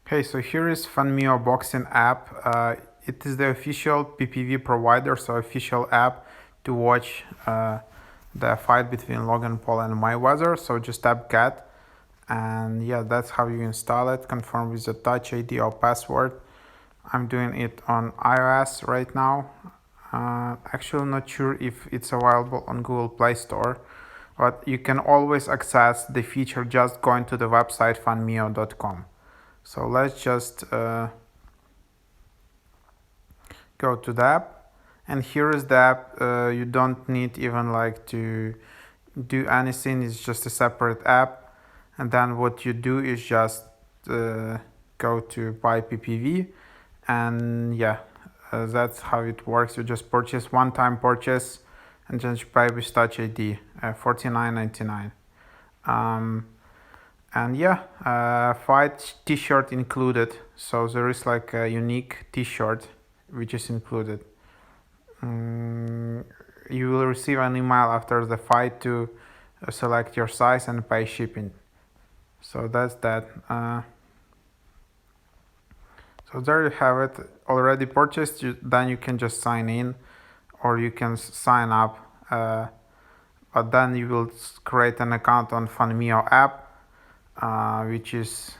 Okay, so here is Fanmio Boxing app. It is the official PPV provider, so official app to watch the fight between Logan Paul and Mayweather. So just tap get, and yeah, that's how you install it. Confirm with the Touch ID or password. I'm doing it on iOS right now. Actually not sure if it's available on Google Play Store, but you can always access the feature just going to the website fanmio.com. So let's just go to the app, and here is the app. You don't need even like to do anything. It's just a separate app, and then what you do is just go to buy PPV, and yeah, that's how it works. You just purchase one-time purchase, and just pay with Touch ID, $49.99. And yeah, fight t-shirt included, so there is like a unique t-shirt which is included. You will receive an email after the fight to select your size and pay shipping. So that's that. So there you have it, already purchased. Then you can just sign in, or you can sign up, but then you will create an account on Fanmio app, which is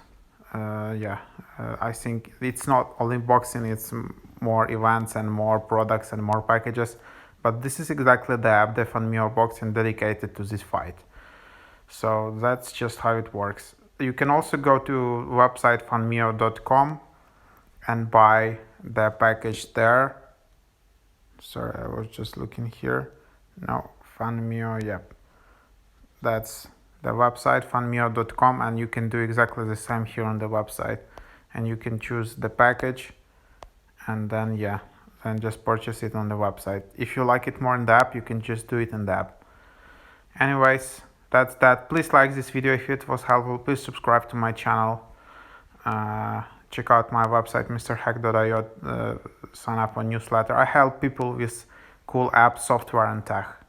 I think it's not only boxing, it's more events and more products and more packages, but this is exactly the app, the Fanmio Boxing, dedicated to this fight. So that's just how it works. You can also go to website fanmio.com and buy the package there. Sorry, I was just looking here. No, Fanmio, yep. That's the website fanmio.com, and you can do exactly the same here on the website, and you can choose the package, and then then just purchase it on the website. If you like it more in the app, you can just do it in the app. Anyways, that's that. Please like this video if it was helpful. Please subscribe to my channel. Check out my website mrhack.io. Sign up on newsletter. I help people with cool apps, software and tech.